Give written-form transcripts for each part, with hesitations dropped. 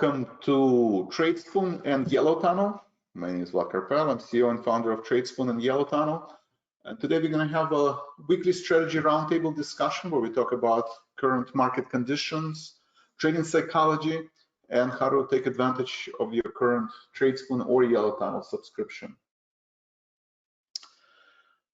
Welcome to Tradespoon and Yellow Tunnel. My name is Vlad Karpel. I'm CEO and founder of Tradespoon and Yellow Tunnel. And today we're going to have a weekly strategy roundtable discussion where we talk about current market conditions, trading psychology, and how to take advantage of your current Tradespoon or Yellow Tunnel subscription.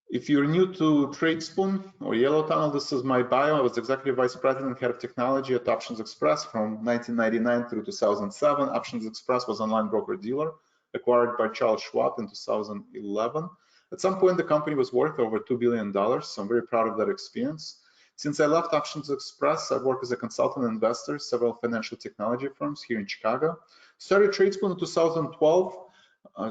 If you're new to Tradespoon or Yellow Tunnel, this is my bio. I was Executive Vice President and Head of Technology at Options Express from 1999 through 2007. Options Express was an online broker-dealer acquired by Charles Schwab in 2011. At some point, the company was worth over $2 billion, so I'm very proud of that experience. Since I left Options Express, I've worked as a consultant and investor, several financial technology firms here in Chicago. Started Tradespoon in 2012.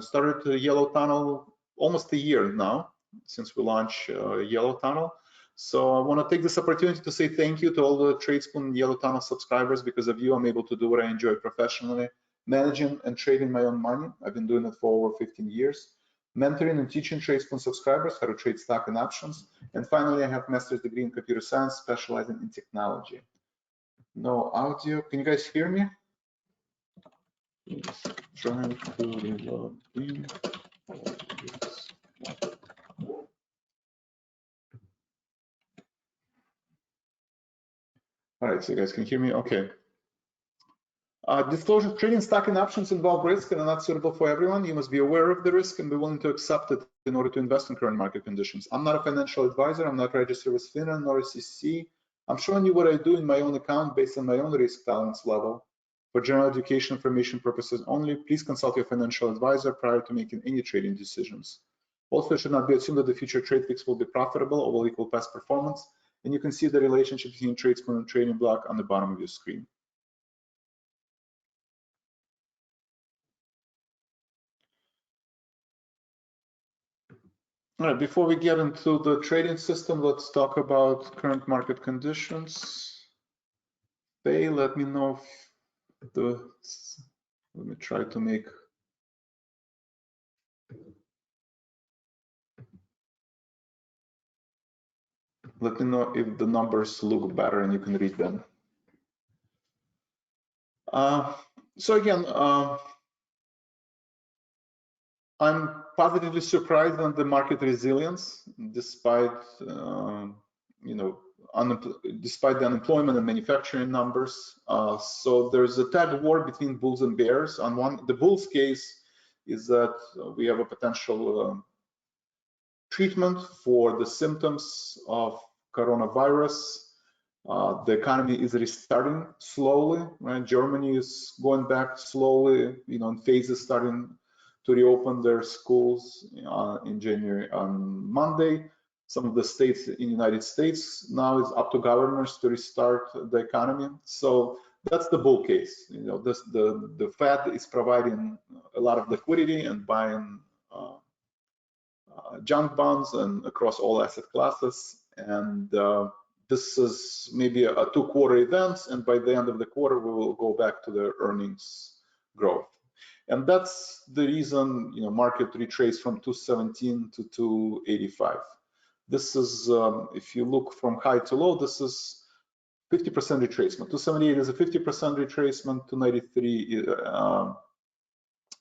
Started Yellow Tunnel almost a year now since we launched Yellow Tunnel. So I want to take this opportunity to say thank you to all the Tradespoon Yellow Tunnel subscribers. Because of you, I'm able to do what I enjoy professionally, managing and trading my own money. I've been doing it for over 15 years. Mentoring and teaching Tradespoon subscribers how to trade stock and options. And finally, I have a master's degree in computer science, specializing in technology. No audio. Can you guys hear me? Trying to log in. All right, so you guys can hear me? Okay. Disclosure: trading stock and options involve risk and are not suitable for everyone. You must be aware of the risk and be willing to accept it in order to invest in current market conditions. I'm not a financial advisor. I'm not registered with FINRA nor SEC. I'm showing you what I do in my own account based on my own risk tolerance level. For general education information purposes only, please consult your financial advisor prior to making any trading decisions. Also, it should not be assumed that the future trade picks will be profitable or will equal past performance. And you can see the relationship between Tradespoon and trading block on the bottom of your screen. All right, before we get into the trading system, let's talk about current market conditions. They let me know if let me try to make let me know if the numbers look better and you can read them. So again, I'm positively surprised on the market resilience, despite despite the unemployment and manufacturing numbers. So there's a tag of war between bulls and bears. On the bulls case is that we have a potential treatment for the symptoms of coronavirus. The economy is restarting slowly, right? Germany is going back slowly, in phases, starting to reopen their schools in January on Monday. Some of the states in the United States now is up to governors to restart the economy. So that's the bull case. The Fed is providing a lot of liquidity and buying junk bonds and across all asset classes. And this is maybe a two-quarter event, and by the end of the quarter, we will go back to the earnings growth. And that's the reason, market retraced from 217 to 285. This is, if you look from high to low, this is 50% retracement. 278 is a 50% retracement. 293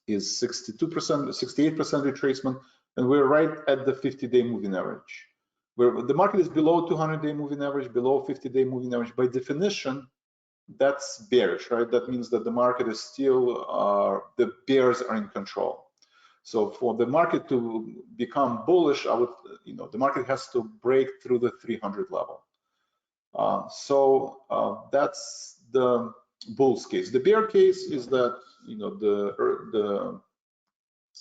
is 62%, 68% retracement, and we're right at the 50-day moving average. Where the market is below 200-day moving average, below 50-day moving average. By definition, that's bearish, right? That means that the market is still, the bears are in control. So for the market to become bullish, the market has to break through the 300 level. So that's the bull's case. The bear case is that, the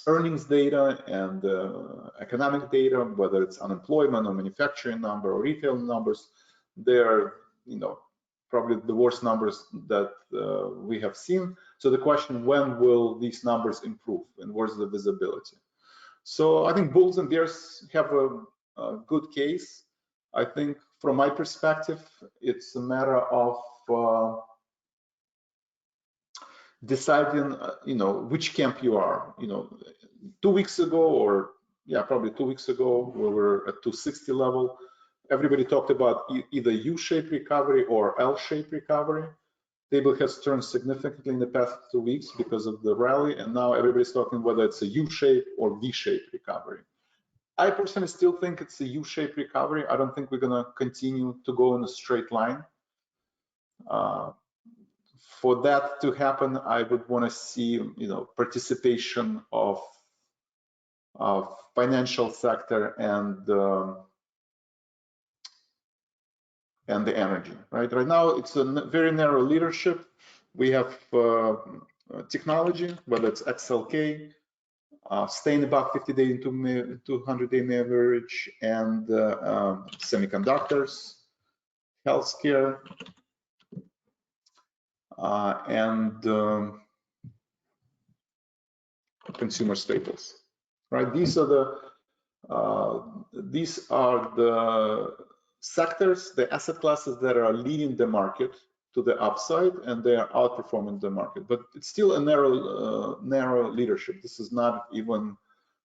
earnings data and economic data, whether it's unemployment or manufacturing number or retail numbers, they're, probably the worst numbers that we have seen. So the question, when will these numbers improve and where's the visibility? So I think bulls and bears have a good case. I think from my perspective, it's a matter of deciding, which camp you are. 2 weeks ago, or probably 2 weeks ago, we were at 260 level. Everybody talked about either U-shaped recovery or L-shaped recovery. table has turned significantly in the past 2 weeks because of the rally, and now everybody's talking whether it's a U-shape or V-shape recovery. I personally still think it's a U-shaped recovery. I don't think we're going to continue to go in a straight line. For that to happen, I would want to see, participation of financial sector and the energy. Right now, it's a very narrow leadership. We have technology, whether it's XLK, staying above 50-day and 200-day average, and semiconductors, healthcare, and consumer staples. Right? These are the sectors, the asset classes that are leading the market to the upside, and they are outperforming the market. But it's still a narrow leadership. This is not even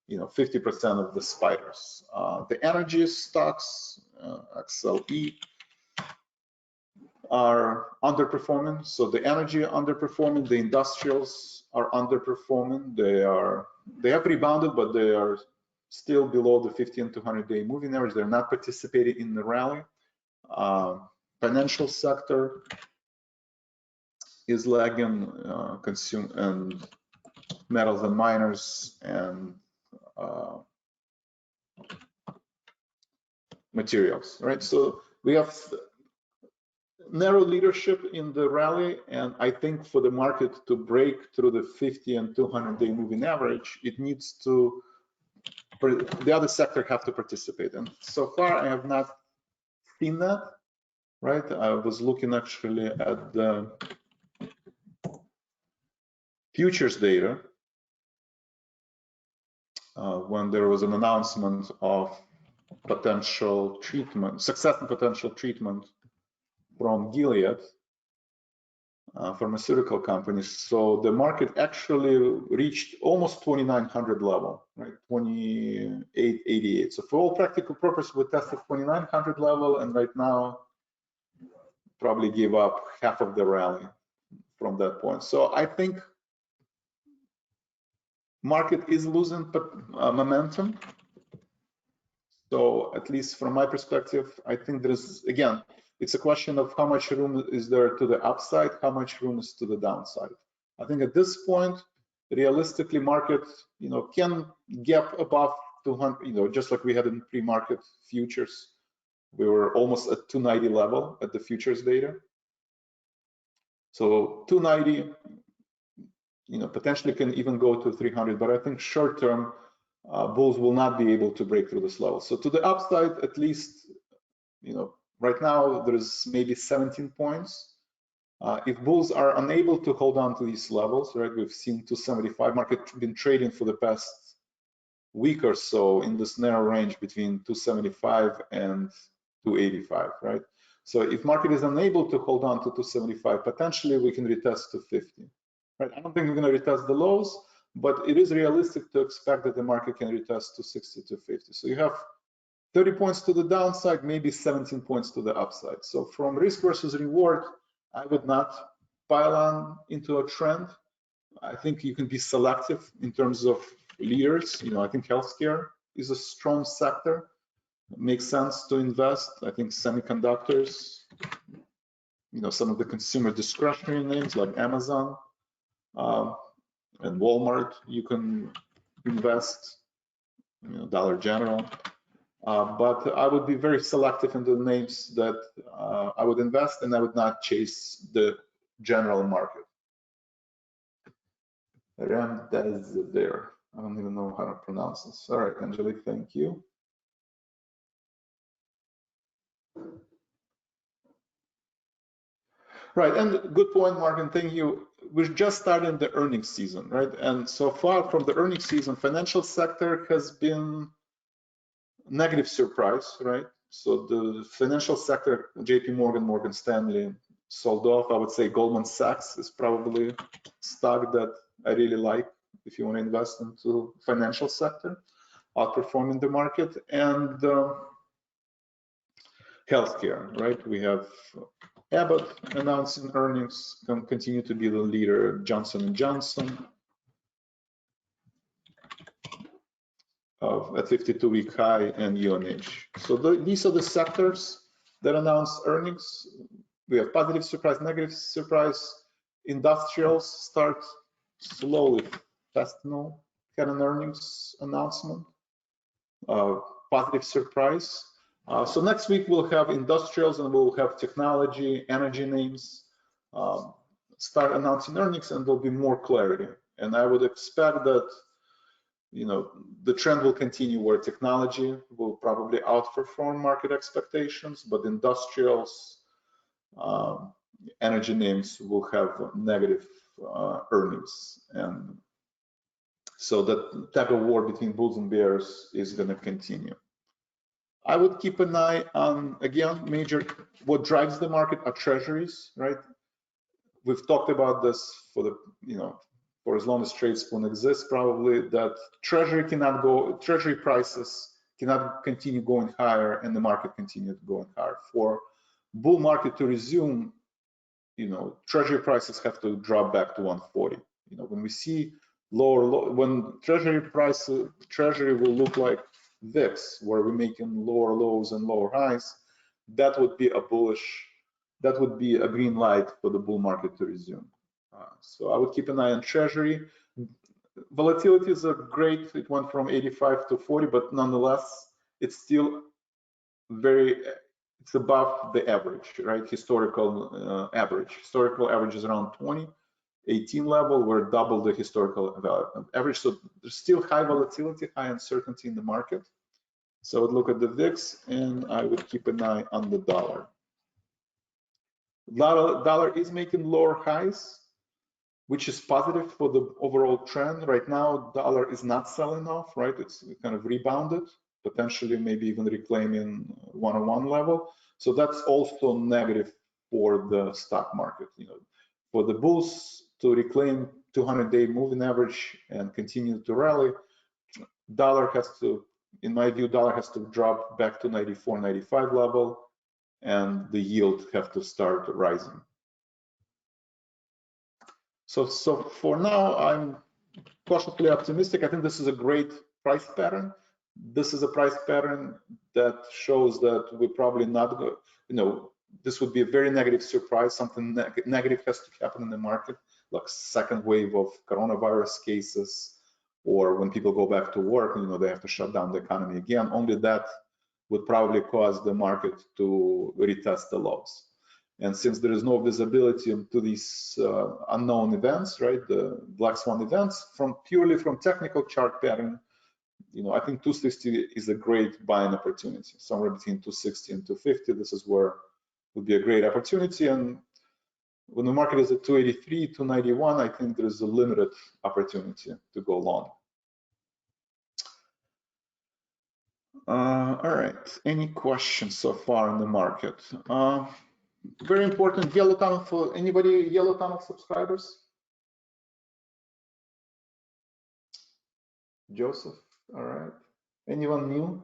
50% of the spiders. The energy stocks, XLE, are underperforming. So the energy are underperforming. The industrials are underperforming. They have rebounded, but they are still below the 50 and 200-day moving average. They're not participating in the rally. Financial sector is lagging, consume and metals and miners and materials. Right. So we have narrow leadership in the rally, and I think for the market to break through the 50 and 200-day moving average, it needs to, the other sector have to participate. And so far, I have not seen that. Right, I was looking actually at the futures data when there was an announcement of potential treatment, success and potential treatment from Gilead, pharmaceutical companies. So the market actually reached almost 2,900 level, right? 2888. So for all practical purposes, we tested 2,900 level, and right now probably give up half of the rally from that point. So I think market is losing momentum. So at least from my perspective, I think there's, again, it's a question of how much room is there to the upside, how much room is to the downside. I think at this point, realistically, market, can gap above 200, just like we had in pre-market futures. We were almost at 290 level at the futures data. So 290, potentially can even go to 300, but I think short term, bulls will not be able to break through this level. So to the upside, at least, right now there's maybe 17 points. If bulls are unable to hold on to these levels, right, we've seen 275 market been trading for the past week or so in this narrow range between 275 and 285, right? So if market is unable to hold on to 275, potentially we can retest to 50, right? I don't think we're going to retest the lows, but it is realistic to expect that the market can retest to 60 to 50. So you have 30 points to the downside, maybe 17 points to the upside. So from risk versus reward, I would not pile on into a trend. I think you can be selective in terms of leaders. I think healthcare is a strong sector. It makes sense to invest. I think semiconductors, some of the consumer discretionary names like Amazon and Walmart, you can invest, Dollar General. But I would be very selective in the names that I would invest, and I would not chase the general market. That is there. I don't even know how to pronounce this. All right, Angelique, thank you. Right, and good point, Martin. Thank you. We're just starting the earnings season, right? And so far from the earnings season, financial sector has been negative surprise, right? So the financial sector, JP Morgan, Morgan Stanley sold off. I would say Goldman Sachs is probably stock that I really like if you want to invest into financial sector, outperforming the market, and healthcare, right? We have Abbott announcing earnings can continue to be the leader. Johnson & Johnson at 52-week high, and UNH. So these are the sectors that announced earnings. We have positive surprise, negative surprise. Industrials start slowly. Fastenal had an earnings announcement. Positive surprise. So next week we'll have industrials and we'll have technology, energy names start announcing earnings, and there'll be more clarity. And I would expect that, you know, the trend will continue where technology will probably outperform market expectations, but industrials, energy names will have negative earnings. And so that tug of war between bulls and bears is going to continue. I would keep an eye on, again, what drives the market are treasuries, right? We've talked about this for the, you know, for as long as Tradespoon exists, probably, that treasury prices cannot continue going higher and the market continue going higher. For bull market to resume, you know, treasury prices have to drop back to 140. You know, when we see when treasury will look like VIX, where we're making lower lows and lower highs, that would be a bullish, that would be a green light for the bull market to resume. So I would keep an eye on treasury. Volatility is great. It went from 85 to 40, but nonetheless, it's still it's above the average, right? Historical average. Historical average is around 20. 18 level, we're double the historical average. So there's still high volatility, high uncertainty in the market. So I would look at the VIX, and I would keep an eye on the dollar. Dollar is making lower highs, which is positive for the overall trend. Right now, dollar is not selling off, right? It's kind of rebounded, potentially maybe even reclaiming 101 level. So that's also negative for the stock market. You know, for the bulls to reclaim 200-day moving average and continue to rally, dollar has to, in my view, dollar has to drop back to 94, 95 level, and the yield have to start rising. So for now, I'm cautiously optimistic. I think this is a great price pattern. This is a price pattern that shows that we're probably not, you know, this would be a very negative surprise. Something negative has to happen in the market, like second wave of coronavirus cases, or when people go back to work, you know, they have to shut down the economy again. Only that would probably cause the market to retest the lows. And since there is no visibility to these unknown events, right, the black swan events, purely from technical chart pattern, you know, I think 260 is a great buying opportunity. Somewhere between 260 and 250, this is where would be a great opportunity. And when the market is at 283, 291, I think there is a limited opportunity to go long. All right, any questions so far in the market? Very important, yellow tunnel for anybody, yellow tunnel subscribers? Joseph, all right. Anyone new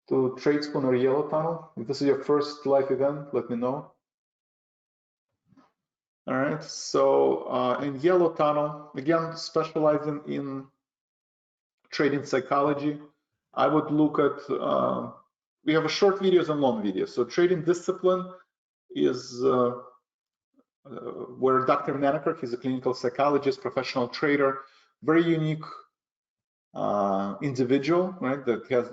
to Tradespoon or yellow tunnel? If this is your first live event, let me know. All right, so in yellow tunnel, again, specializing in trading psychology, I would look at, we have a short videos and long videos. So trading discipline is where Dr. Maneker, he's a clinical psychologist, professional trader, very unique individual, right? That has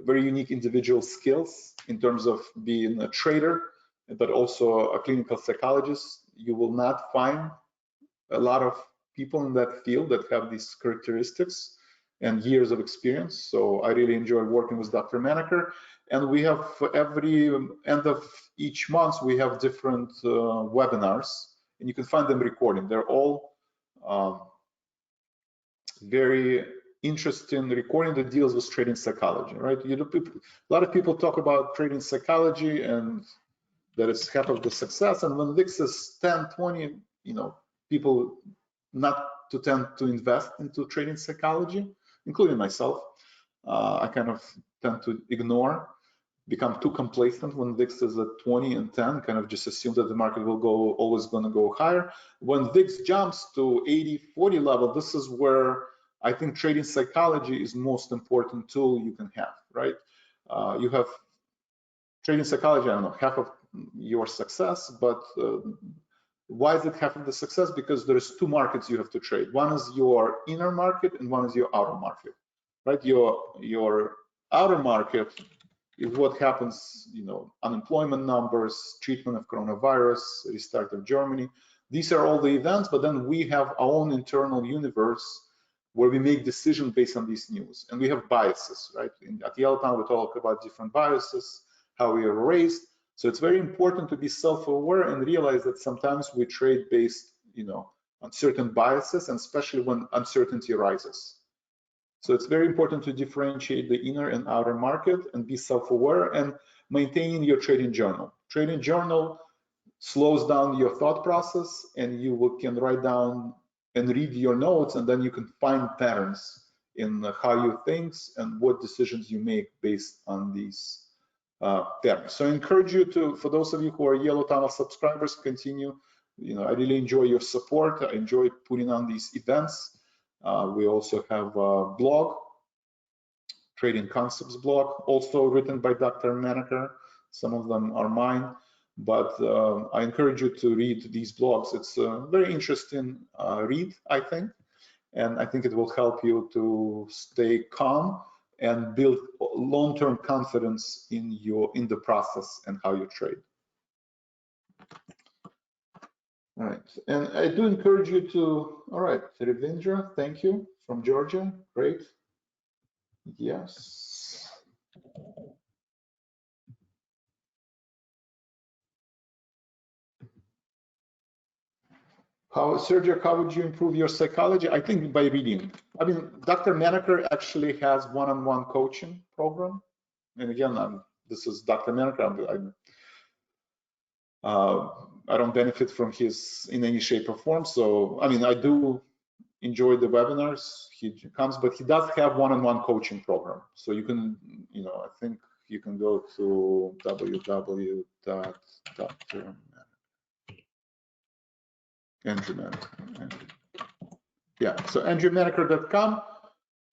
very unique individual skills in terms of being a trader, but also a clinical psychologist. You will not find a lot of people in that field that have these characteristics and years of experience. So I really enjoy working with Dr. Maneker. And we have, for every end of each month, we have different webinars, and you can find them recording. They're all very interesting recording that deals with trading psychology, right? A lot of people talk about trading psychology and that it's half of the success. And when VIX is 10, 20, you know, people not to tend to invest into trading psychology, including myself. I kind of tend to ignore. become too complacent when VIX is at 20 and 10, kind of just assume that the market will go always going to go higher. When VIX jumps to 80, 40 level, this is where I think trading psychology is most important tool you can have, right? You have trading psychology, I don't know, half of your success, but why is it half of the success? Because there's two markets you have to trade. One is your inner market and one is your outer market, right? Your outer market is what happens, you know, unemployment numbers, treatment of coronavirus, restart of Germany. These are all the events, but then we have our own internal universe where we make decisions based on these news. And we have biases, right? At Yellow Tunnel, we talk about different biases, how we are raised. So it's very important to be self-aware and realize that sometimes we trade based, you know, on certain biases, and especially when uncertainty rises. So it's very important to differentiate the inner and outer market and be self-aware and maintaining your trading journal. Trading journal slows down your thought process, and you can write down and read your notes, and then you can find patterns in how you think and what decisions you make based on these patterns. So I encourage you to, for those of you who are Yellow Tunnel subscribers, continue. You know, I really enjoy your support. I enjoy putting on these events. We also have a blog, Trading Concepts blog, also written by Dr. Maneker. Some of them are mine, but I encourage you to read these blogs. It's a very interesting read, I think, and I think it will help you to stay calm and build long-term confidence in the process and how you trade. All right, and I do encourage you to, all right, Ravindra, thank you, from Georgia, great. Yes. Sergio, how would you improve your psychology? I think by reading. I mean, Dr. Maneker actually has one-on-one coaching program. And again, this is Dr. Maneker. I don't benefit from his in any shape or form. So, I mean, I do enjoy the webinars. He comes, but he does have one-on-one coaching program. So you can, you know, I think you can go to www.drmaneker. Yeah, so andrewmaneker.com.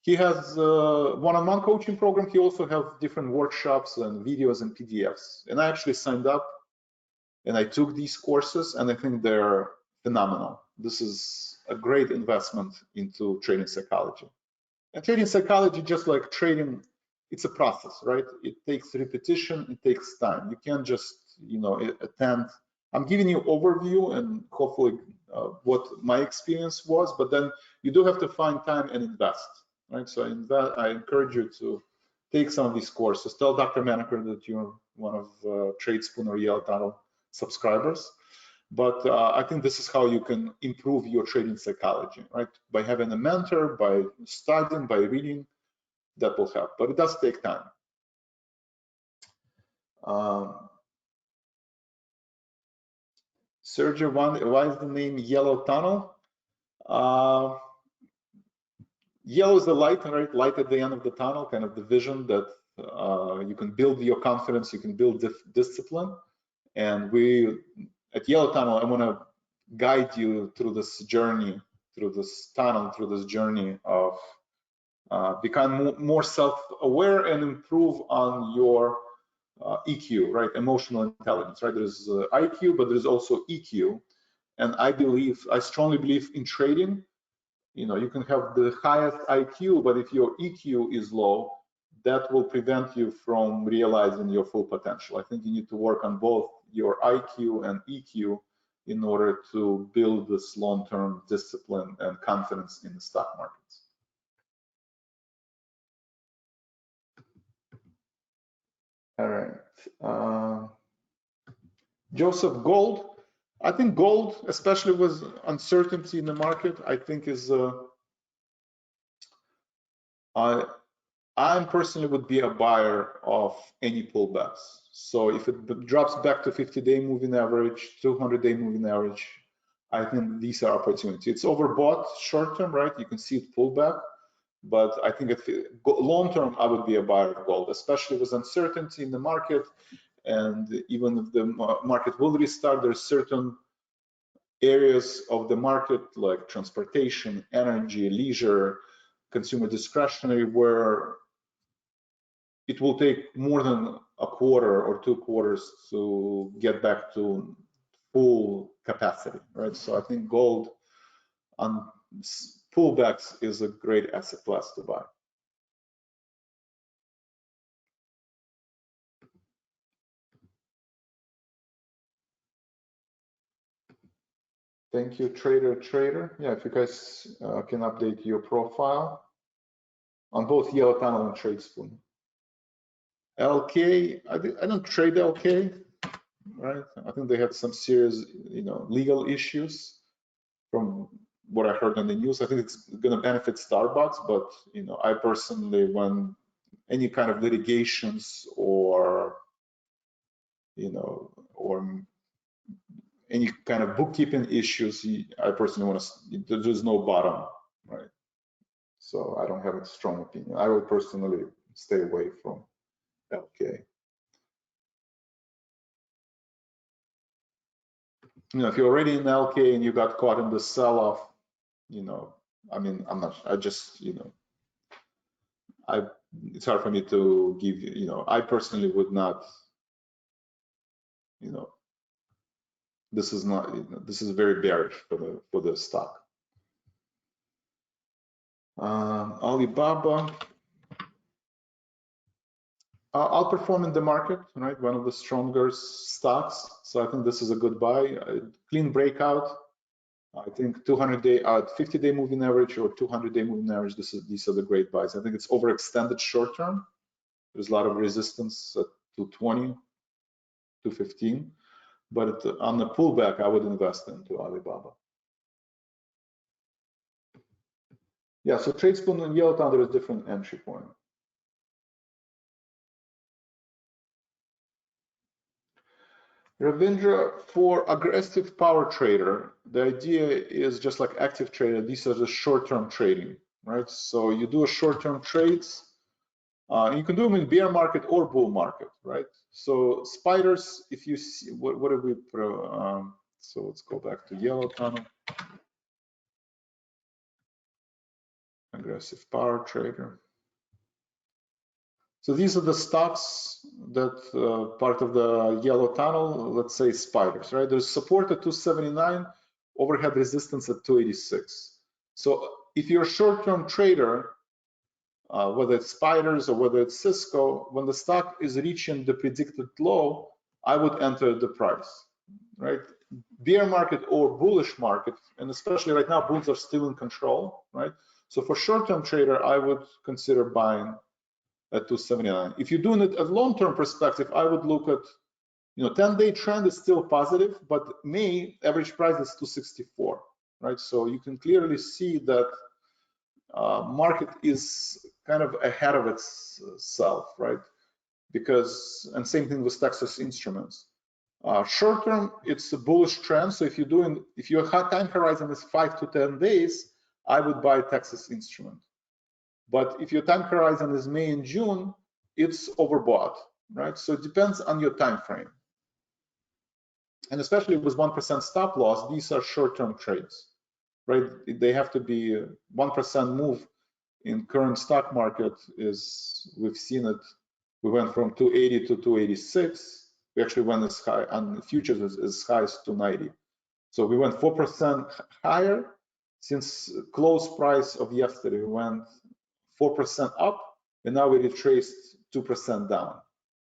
He has a one-on-one coaching program. He also has different workshops and videos and PDFs. And I actually signed up and I took these courses, and I think they're phenomenal. This is a great investment into trading psychology. And trading psychology, just like trading, it's a process, right? It takes repetition, it takes time. You can't just, you know, attend. I'm giving you overview and hopefully what my experience was, but then you do have to find time and invest, right? So I encourage you to take some of these courses. Tell Dr. Maneker that you're one of Tradespoon or Yellow Tunnel subscribers. But I think this is how you can improve your trading psychology, right? By having a mentor, by studying, by reading, that will help. But it does take time. Sergio, why is the name Yellow Tunnel? Yellow is the light, right? Light at the end of the tunnel, kind of the vision that you can build your confidence, you can build discipline. And we, at Yellow Tunnel, I want to guide you through this journey, through this tunnel, through this journey of become more self-aware and improve on your EQ, right? Emotional intelligence, right? There's IQ, but there's also EQ. And I strongly believe in trading. You know, you can have the highest IQ, but if your EQ is low, that will prevent you from realizing your full potential. I think you need to work on both your IQ and EQ in order to build this long-term discipline and confidence in the stock markets. All right. Joseph, gold. I think gold, especially with uncertainty in the market, I think is I personally would be a buyer of any pullbacks. So if it drops back to 50-day moving average, 200-day moving average, I think these are opportunities. It's overbought short term, right? You can see it pull back, but I think if long term, I would be a buyer of gold, especially with uncertainty in the market. And even if the market will restart, there's certain areas of the market like transportation, energy, leisure, consumer discretionary, where it will take more than a quarter or 2 quarters to get back to full capacity, right? So I think gold on pullbacks is a great asset class to buy. Thank you, Trader. Yeah, if you guys can update your profile on both Yellow Tunnel and Tradespoon. LK, I don't trade LK, right? I think they had some serious, legal issues from what I heard on the news. I think it's going to benefit Starbucks, but I personally, when any kind of litigations or or any kind of bookkeeping issues, I personally want to. There's no bottom, right? So I don't have a strong opinion. I will personally stay away from LK. If you're already in LK and you got caught in the sell-off, I mean, I'm not. I just, it's hard for me to give you. I personally would not. This is not. This is very bearish for the stock. Alibaba. Outperforming the market, right? One of the stronger stocks. So I think this is a good buy. Clean breakout. I think 200-day, 50-day moving average or 200-day moving average. These are the great buys. I think it's overextended short term. There's a lot of resistance at 220, 215. But on the pullback, I would invest into Alibaba. Yeah, so Tradespoon and Yellow Tunnel, there is different entry point. Ravindra, for aggressive power trader, the idea is just like active trader. These are the short-term trading, right? So you do a short-term trades. You can do them in bear market or bull market, right? So spiders, if you see, what did we put? So let's go back to Yellow Tunnel. Aggressive power trader. So these are the stocks that part of the Yellow Tunnel, let's say spiders, right? There's support at 279, overhead resistance at 286. So if you're a short-term trader, whether it's spiders or whether it's Cisco, when the stock is reaching the predicted low, I would enter the price, right? Bear market or bullish market, and especially right now, bulls are still in control, right? So for short-term trader, I would consider buying at 279. If you're doing it at long-term perspective, I would look at, 10-day trend is still positive, but May average price is 264, right? So you can clearly see that market is kind of ahead of itself, right? Because, and same thing with Texas Instruments. Short term, it's a bullish trend. So if your time horizon is 5 to 10 days, I would buy Texas Instrument. But if your time horizon is May and June, it's overbought, right? So it depends on your time frame. And especially with 1% stop loss, these are short-term trades, right? They have to be 1% move in current stock market is, we've seen it, we went from 280 to 286. We actually went as high on the futures as high as 290. So we went 4% higher since close price of yesterday. We went 4% up, and now we retraced 2% down,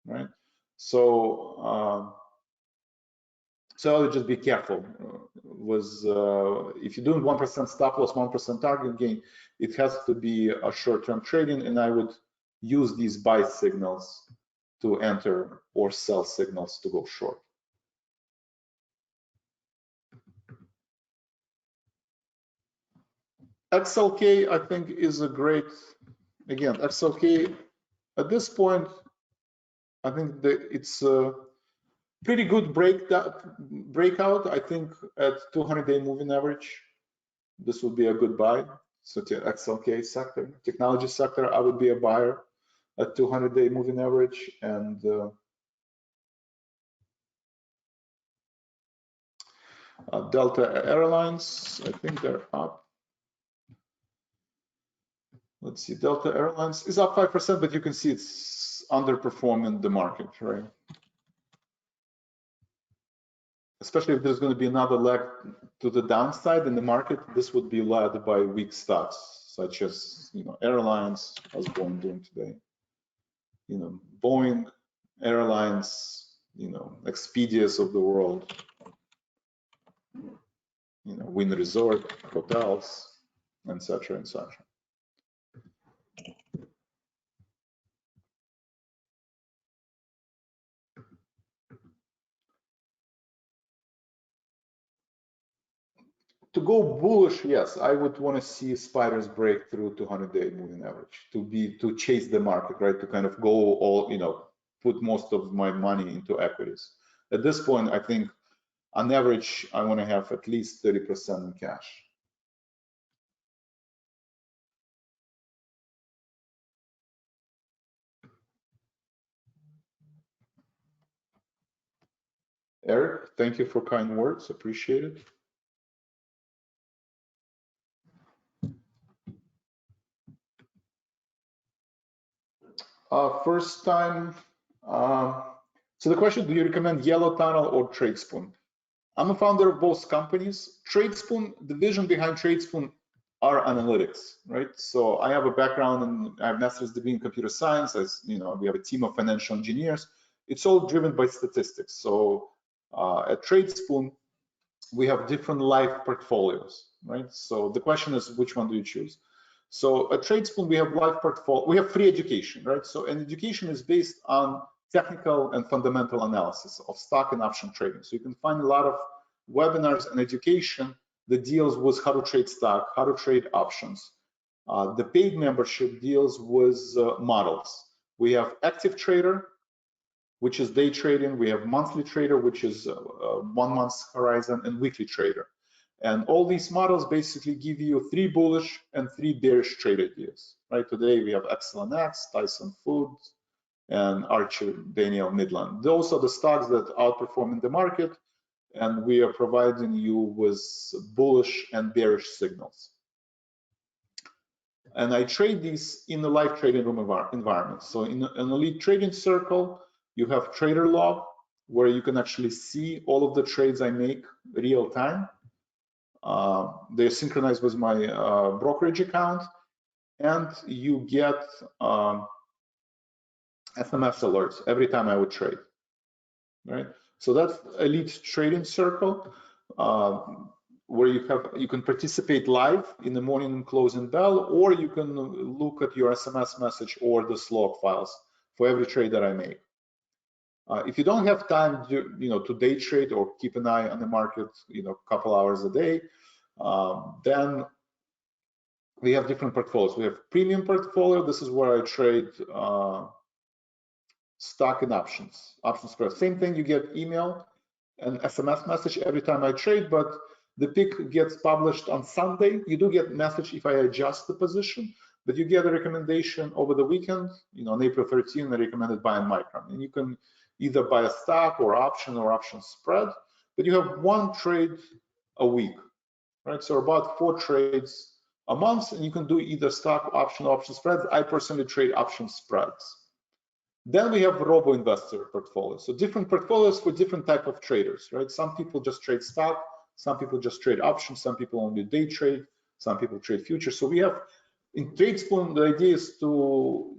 right? So so I would just be careful. If you're doing 1% stop loss, 1% target gain, it has to be a short-term trading, and I would use these buy signals to enter or sell signals to go short. XLK, I think, is a great, again, XLK, at this point, I think that it's a pretty good breakout. I think at 200-day moving average, this would be a good buy. So XLK sector, technology sector, I would be a buyer at 200-day moving average, and Delta Airlines, I think they're up. Let's see, Delta Airlines is up 5%, but you can see it's underperforming the market, right? Especially if there's going to be another leg to the downside in the market, this would be led by weak stocks, such as, you know, airlines, as Boeing doing today. You know, Boeing, airlines, you know, Expedias of the world, you know, Wynn Resort, hotels, etc., etc. To go bullish, yes, I would want to see spiders break through 200-day moving average to chase the market, right? To kind of go all, you know, put most of my money into equities. At this point, I think on average, I want to have at least 30% in cash. Eric, thank you for kind words, appreciate it. First time, so the question, do you recommend Yellow Tunnel or Tradespoon? I'm a founder of both companies. Tradespoon, the vision behind Tradespoon are analytics, right? So I have a background and I have master's degree in computer science. As you know, we have a team of financial engineers. It's all driven by statistics. So at Tradespoon, we have different life portfolios, right? So the question is, which one do you choose? So at Tradespoon, we have life portfolio, we have free education, right? So an education is based on technical and fundamental analysis of stock and option trading. So you can find a lot of webinars and education that deals with how to trade stock, how to trade options. The paid membership deals with models. We have active trader, which is day trading. We have monthly trader, which is 1 month horizon, and weekly trader. And all these models basically give you 3 bullish and 3 bearish trade ideas, right? Today we have XLNX, Tyson Foods, and Archer Daniel Midland. Those are the stocks that outperform in the market, and we are providing you with bullish and bearish signals. And I trade these in the live trading room environment. So in an elite trading circle, you have trader log, where you can actually see all of the trades I make real time. They're synchronized with my brokerage account, and you get SMS alerts every time I would trade, right? So that's elite trading circle, where you can participate live in the morning closing bell, or you can look at your SMS message or the log files for every trade that I make. If you don't have time to day trade or keep an eye on the market, a couple hours a day, then we have different portfolios. We have premium portfolio. This is where I trade stock and options spread. Same thing, you get email and SMS message every time I trade, but the pick gets published on Sunday. You do get message if I adjust the position, but you get a recommendation over the weekend. On April 13, I recommended buying Micron, and you can either buy a stock or option spread, but you have 1 trade a week, right? So about 4 trades a month, and you can do either stock, option spreads. I personally trade option spreads. Then we have Robo investor portfolio. So different portfolios for different type of traders, right? Some people just trade stock, some people just trade options, some people only day trade, some people trade futures. So we have in Tradespoon, the idea is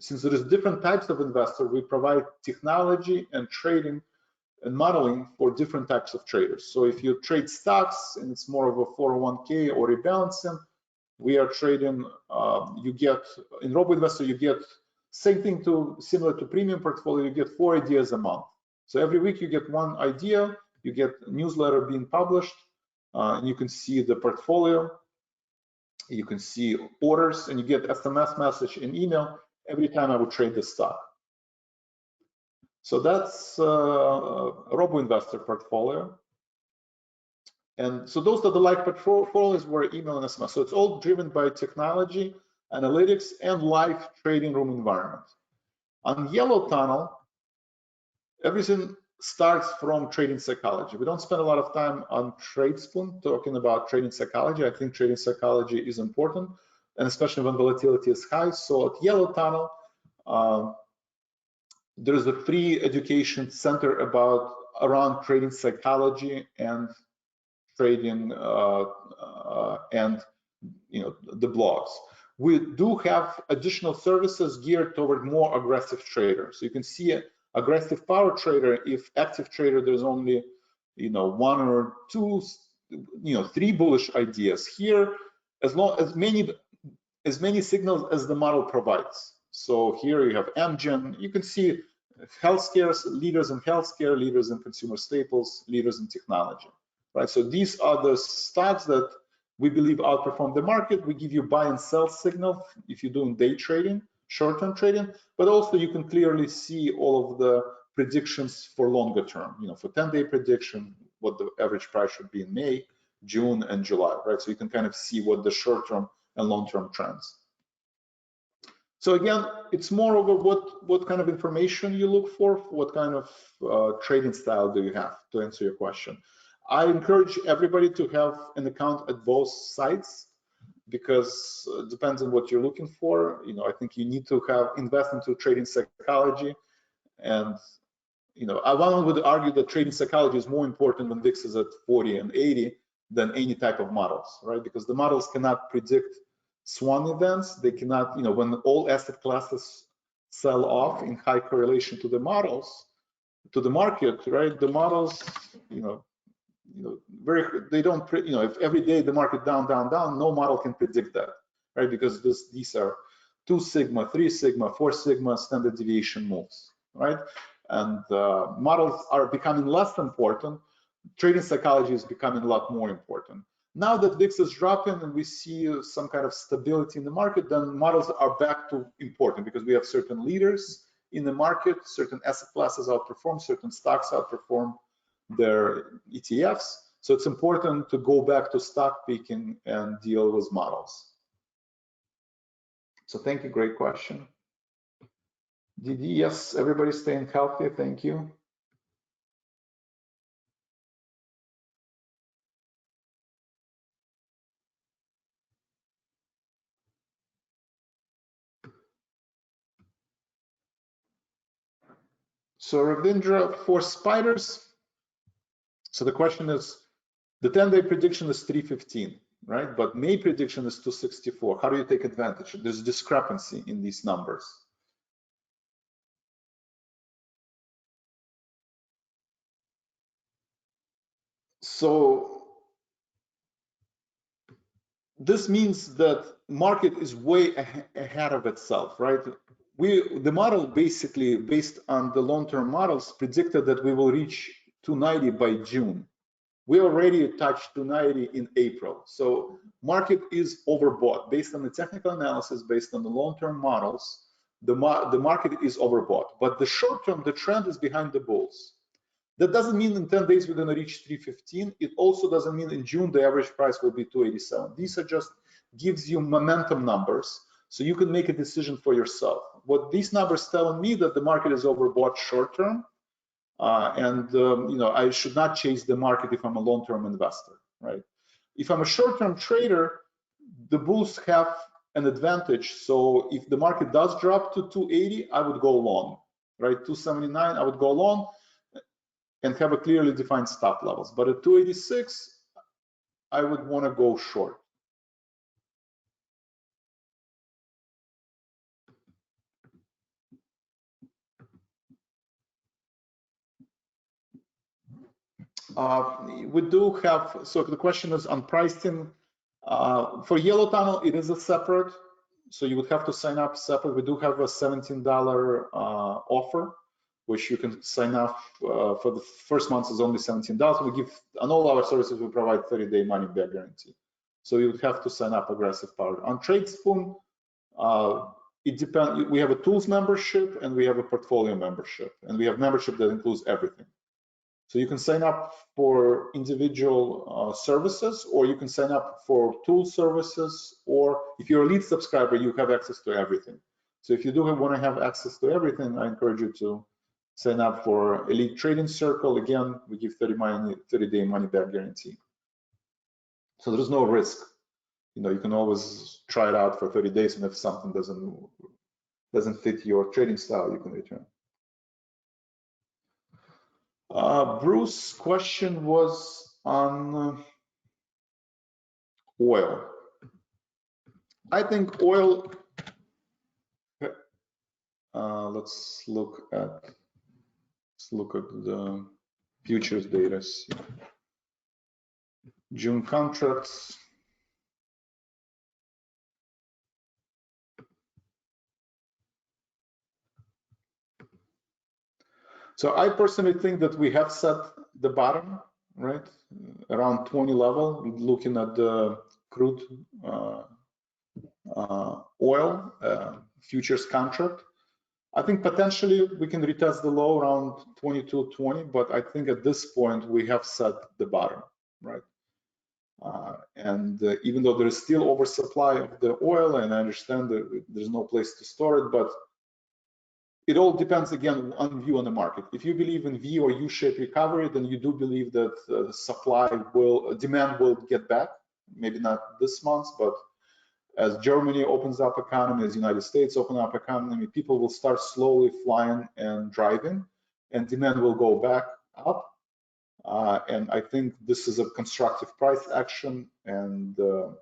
since there is different types of investor, we provide technology and trading and modeling for different types of traders. So if you trade stocks and it's more of a 401k or rebalancing, we are trading, you get, in Robo Investor, you get same thing similar to premium portfolio, you get 4 ideas a month. So every week you get 1 idea, you get a newsletter being published, and you can see the portfolio, you can see orders, and you get SMS message and email every time I would trade the stock. So that's Robo Investor portfolio. And so those are the live portfolios were email and SMS. So it's all driven by technology, analytics, and live trading room environment. On Yellow Tunnel, everything starts from trading psychology. We don't spend a lot of time on Tradespoon talking about trading psychology. I think trading psychology is important, and especially when volatility is high. So at Yellow Tunnel, there's a free education center around trading psychology and trading and the blogs. We do have additional services geared toward more aggressive traders. So you can see an aggressive power trader. If active trader, there's only one or two, three bullish ideas. Here, as many signals as the model provides. So here you have Amgen. You can see healthcare, leaders in healthcare, leaders in consumer staples, leaders in technology. Right. So these are the stocks that we believe outperform the market. We give you buy and sell signal if you're doing day trading, short-term trading, but also you can clearly see all of the predictions for longer term, for 10-day prediction, what the average price should be in May, June, and July, right? So you can kind of see what the short-term and long-term trends. So again, it's more over what kind of information you look for, what kind of trading style do you have, to answer your question. I encourage everybody to have an account at both sites, because it depends on what you're looking for. I think you need to invest into trading psychology, and one would argue that trading psychology is more important when VIX is at 40 and 80 than any type of models, right? Because the models cannot predict swan events. They cannot, when all asset classes sell off in high correlation to the models, to the market, right? The models, they don't, if every day the market down, no model can predict that, right? Because these are 2 sigma, 3 sigma, 4 sigma standard deviation moves, right? And models are becoming less important. Trading psychology is becoming a lot more important. Now that VIX is dropping and we see some kind of stability in the market, then models are back to important, because we have certain leaders in the market, certain asset classes outperform, certain stocks outperform their ETFs. So it's important to go back to stock picking and deal with models. So thank you, great question. Didi, yes, everybody's staying healthy, thank you. So Ravindra, for spiders, so the question is, the 10-day prediction is 315, right? But May prediction is 264. How do you take advantage? There's a discrepancy in these numbers. So this means that market is way ahead of itself, right? The model basically, based on the long-term models, predicted that we will reach 290 by June. We already touched 290 in April. So market is overbought. Based on the technical analysis, based on the long-term models, the market is overbought. But the short-term, the trend is behind the bulls. That doesn't mean in 10 days we're going to reach 315. It also doesn't mean in June the average price will be 287. These are just gives you momentum numbers, so you can make a decision for yourself. What these numbers telling me that the market is overbought short-term, and I should not chase the market if I'm a long-term investor, right? If I'm a short-term trader, the bulls have an advantage. So if the market does drop to 280, I would go long, right? 279, I would go long and have a clearly defined stop levels. But at 286, I would want to go short. We do have, so the question is on pricing. For Yellow Tunnel, it is a separate, so you would have to sign up separate. We do have a $17 offer, which you can sign up for the first month is only $17. We give, on all our services, we provide 30-day money back guarantee. So you would have to sign up aggressive power. On Tradespoon, it depends. We have a tools membership and we have a portfolio membership, and we have membership that includes everything. So you can sign up for individual services, or you can sign up for tool services, or if you're a lead subscriber, you have access to everything. So if you do want to have access to everything, I encourage you to sign up for Elite Trading Circle. Again, we give 30-day money-back guarantee. So there's no risk. You can always try it out for 30 days, and if something doesn't fit your trading style, you can return. Bruce's question was on oil. I think oil. Let's look at the futures data. June contracts. So I personally think that we have set the bottom, right, around 20 level, looking at the crude oil futures contract. I think potentially we can retest the low around 22.20, but I think at this point we have set the bottom, right? Even though there is still oversupply of the oil, and I understand that there's no place to store it, but it all depends again on view on the market. If you believe in V or U-shaped recovery, then you do believe that demand will get back. Maybe not this month, but as Germany opens up economy, as the United States open up economy, people will start slowly flying and driving, and demand will go back up. And I think this is a constructive price action, and the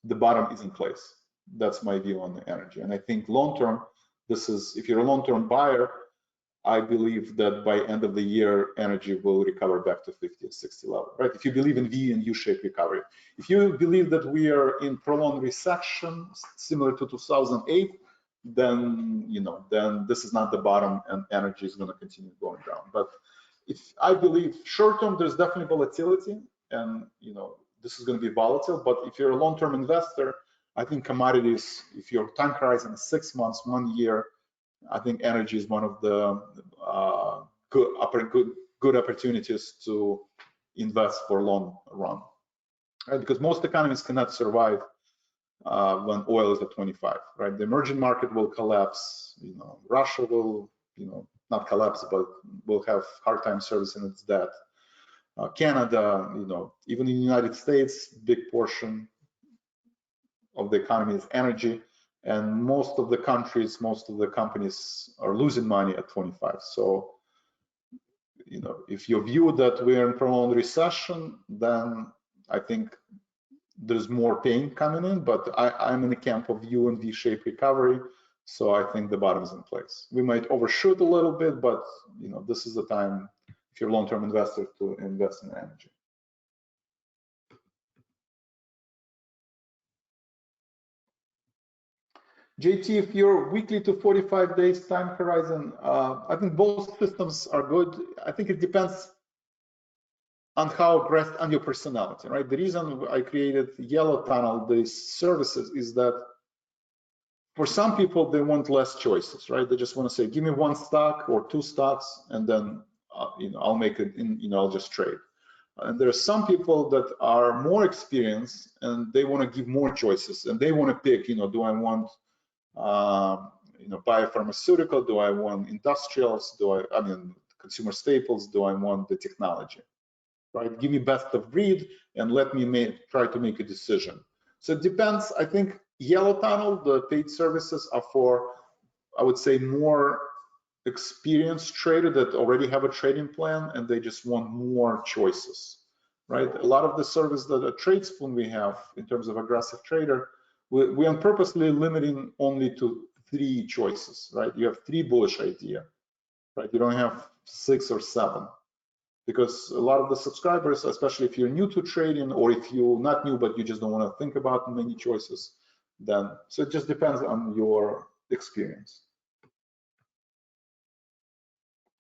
bottom is in place. That's my view on the energy. And I think long-term, if you're a long-term buyer, I believe that by end of the year, energy will recover back to 50 or 60 level, right? If you believe in V and U-shaped recovery. If you believe that we are in prolonged recession, similar to 2008, then, then this is not the bottom, and energy is going to continue going down. But if I believe short-term, there's definitely volatility, and, this is going to be volatile. But if you're a long-term investor, I think commodities, if your time horizon is 6 months, 1 year, I think energy is one of the good opportunities to invest for long run, right? Because most economies cannot survive when oil is at 25, right? The emerging market will collapse. Russia will, not collapse, but will have hard time servicing its debt. Canada, even in the United States, big portion of the economy is energy, and most of the countries, most of the companies are losing money at 25. So, if you view that we're in prolonged recession, then I think there's more pain coming in, but I'm in the camp of U and V-shaped recovery, so I think the bottom is in place. We might overshoot a little bit, but this is the time, if you're a long-term investor, to invest in energy. JT, if you're weekly to 45 days time horizon, I think both systems are good. I think it depends on how aggressive, on your personality, right? The reason I created Yellow Tunnel, these services, is that for some people, they want less choices, right? They just want to say, give me one stock or two stocks, and then, I'll make it, I'll just trade. And there are some people that are more experienced, and they want to give more choices, and they want to pick, do I want biopharmaceutical? Do I want industrials? I mean, consumer staples? Do I want the technology? Right? Give me best of breed and let me try to make a decision. So it depends. I think Yellow Tunnel, the paid services, are for, I would say, more experienced trader that already have a trading plan and they just want more choices. Right? A lot of the service that at Tradespoon we have in terms of aggressive trader, we are purposely limiting only to 3 choices, right? You have 3 bullish idea, right? You don't have 6 or 7, because a lot of the subscribers, especially if you're new to trading, or if you're not new but you just don't want to think about many choices, then so it just depends on your experience.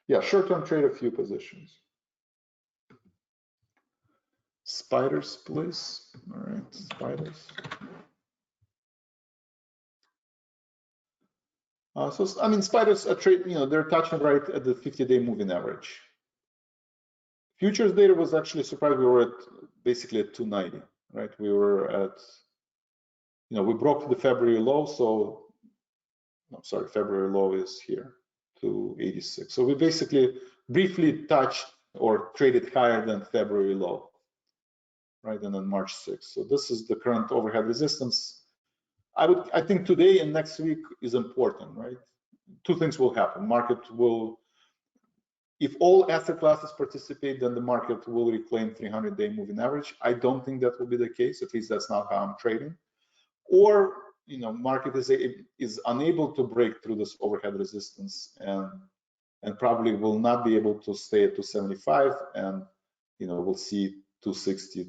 Yeah, short-term trade, a few positions. Spiders, please. All right, spiders. So I mean, spiders are trade. They're touching right at the 50-day moving average. Futures data was actually surprised. We were at basically at 290, right? We were at, we broke the February low. So, I'm sorry, February low is here, 286. So we basically briefly touched or traded higher than February low, right? And then March 6th. So this is the current overhead resistance. I think today and next week is important, right? Two things will happen. Market will, if all asset classes participate, then the market will reclaim 300-day moving average. I don't think that will be the case. At least that's not how I'm trading. Or, market is unable to break through this overhead resistance and probably will not be able to stay at 275, and we'll see 260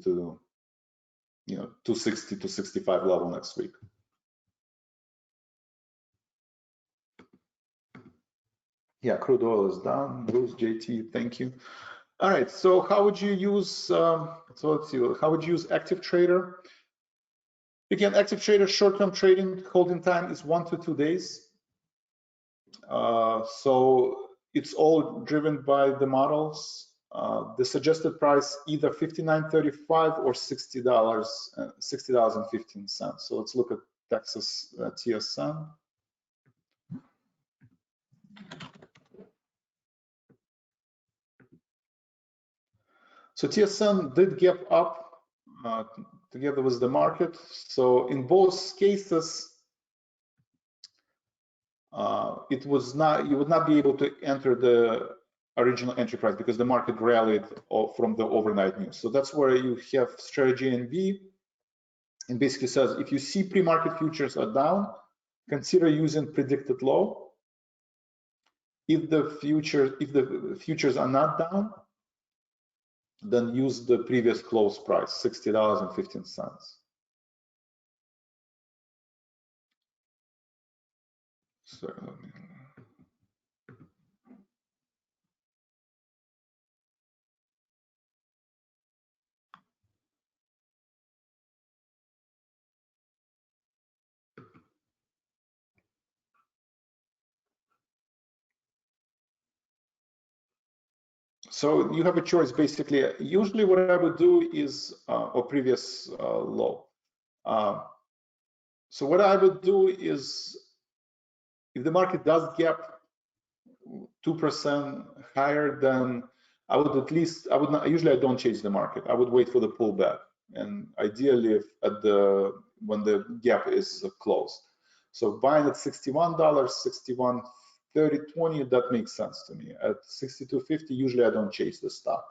to 65 level next week. Yeah, crude oil is down. Bruce, JT, thank you. All right, so how would you use? So let's see. How would you use Active Trader? Again, Active Trader short-term trading holding time is 1 to 2 days. So it's all driven by the models. The suggested price either $59.35 or $60.15. So let's look at Texas TSN. So TSN did gap up together with the market. So in both cases, it was not, you would not be able to enter the original entry price because the market rallied from the overnight news. So that's where you have strategy and B, and basically says if you see pre-market futures are down, consider using predicted low. If the futures are not down, then use the previous close price, $60.15. So So you have a choice, basically. Usually what I would do is, or previous low. So what I would do is, if the market does gap 2% higher, then I would at least, I would not, usually I don't chase the market. I would wait for the pullback. And ideally if at when the gap is closed. So buying at $61, $61.30, that makes sense to me. At $62.50, usually I don't chase the stock.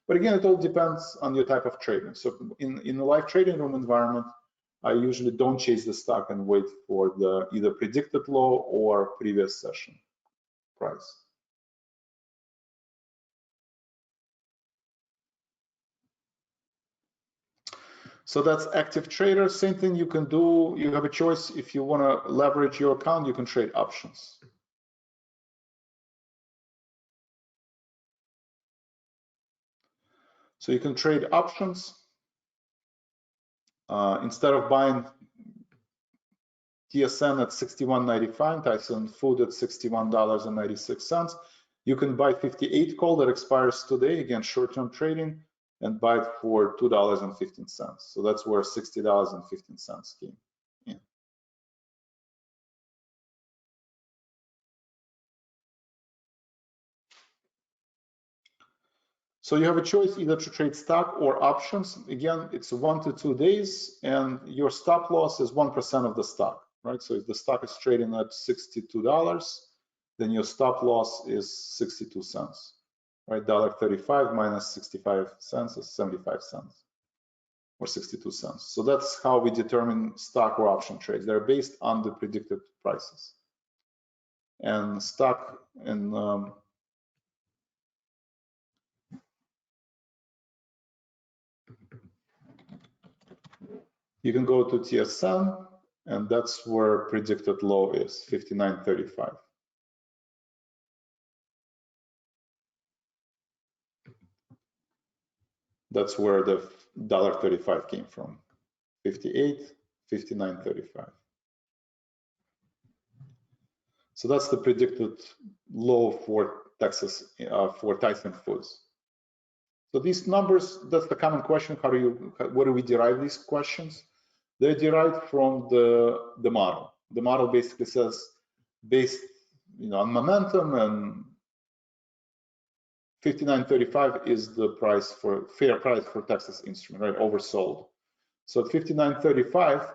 But again, it all depends on your type of trading. So in a live trading room environment, I usually don't chase the stock and wait for the either predicted low or previous session price. So that's Active Trader. Same thing you can do. You have a choice. If you want to leverage your account, you can trade options. So you can trade options. Instead of buying TSN at $61.95, Tyson Food at $61.96, you can buy 58 call that expires today, again, short-term trading, and buy it for $2.15. So that's where $60.15 came in. So you have a choice either to trade stock or options. Again, it's 1 to 2 days, and your stop loss is 1% of the stock, right? So if the stock is trading at $62, then your stop loss is 62 cents, right? $1.35 minus 65 cents is 75 cents or 62 cents. So that's how we determine stock or option trades. They're based on the predicted prices. And stock and you can go to TSN, and that's where predicted low is, 59.35. That's where the $1.35 came from, 58, 59.35. So that's the predicted low for Texas, for Tyson Foods. So these numbers, that's the common question. Where do we derive these questions? They're derived from the model. The model basically says, based on momentum, and 59.35 is the price for fair price for Texas Instrument, right? Oversold. So at 59.35,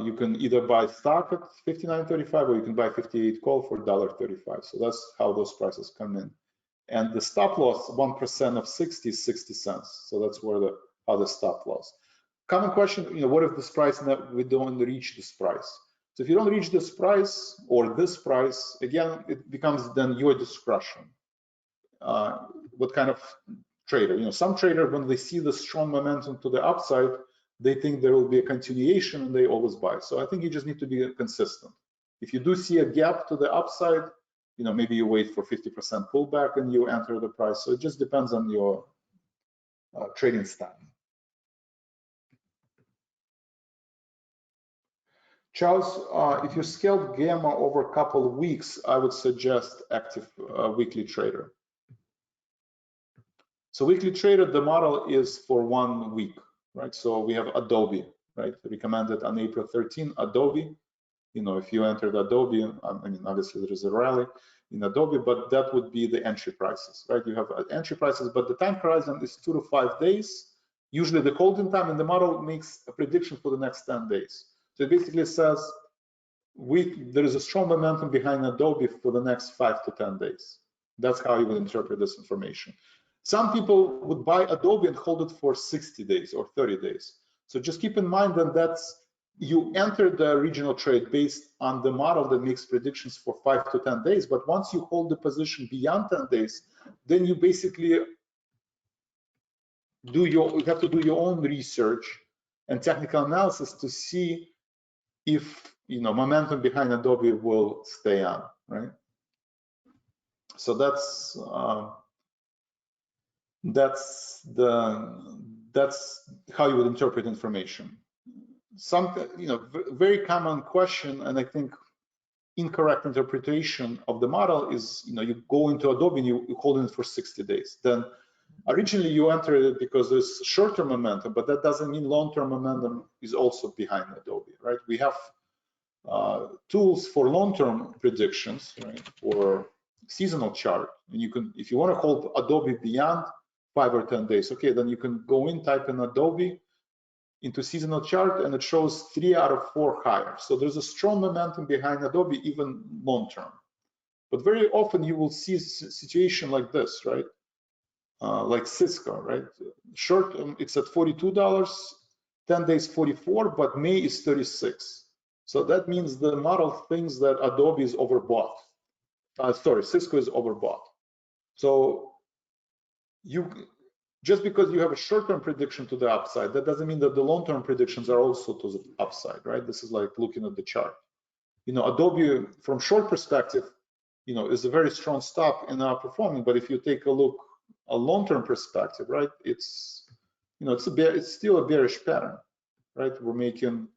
you can either buy stock at 59.35 or you can buy 58 call for $1.35. So that's how those prices come in. And the stop loss, 1% of 60 is 60 cents. So that's where how the stop loss. Common question, what if this price, we don't reach this price? So if you don't reach this price or this price, again, it becomes then your discretion. What kind of trader? Some trader, when they see the strong momentum to the upside, they think there will be a continuation and they always buy. So I think you just need to be consistent. If you do see a gap to the upside, maybe you wait for 50% pullback and you enter the price. So it just depends on your trading style. Charles, if you scaled Gamma over a couple of weeks, I would suggest active weekly trader. So weekly trader, the model is for 1 week, right? So we have Adobe, right? Recommended on April 13, Adobe. If you entered Adobe, I mean, obviously there is a rally in Adobe, but that would be the entry prices, right? You have entry prices, but the time horizon is 2 to 5 days. Usually the holding time, and the model makes a prediction for the next 10 days. So it basically says there is a strong momentum behind Adobe for the next 5 to 10 days. That's how you would interpret this information. Some people would buy Adobe and hold it for 60 days or 30 days. So just keep in mind that you enter the regional trade based on the model that makes predictions for 5 to 10 days. But once you hold the position beyond 10 days, then you basically you have to do your own research and technical analysis to see if momentum behind Adobe will stay on, right? So that's how you would interpret information. Very common question, and I think incorrect interpretation of the model is, you go into Adobe and you hold it for 60 days. Then originally you entered it because there's short-term momentum, but that doesn't mean long-term momentum is also behind Adobe, right? We have tools for long-term predictions, right? Or seasonal chart, and you can, if you want to hold Adobe beyond 5 or 10 days, okay, then you can go in, type in Adobe into seasonal chart, and it shows 3 out of 4 higher. So there's a strong momentum behind Adobe, even long-term. But very often you will see a situation like this, right? Like Cisco, right? Short, it's at $42, 10 days 44, but May is 36. So that means the model thinks that Adobe is overbought. Cisco is overbought. So just because you have a short-term prediction to the upside, that doesn't mean that the long-term predictions are also to the upside, right? This is like looking at the chart. Adobe from short perspective, is a very strong stock in outperforming. But if you take a look, a long-term perspective, right, it's still a bearish pattern, right? We're making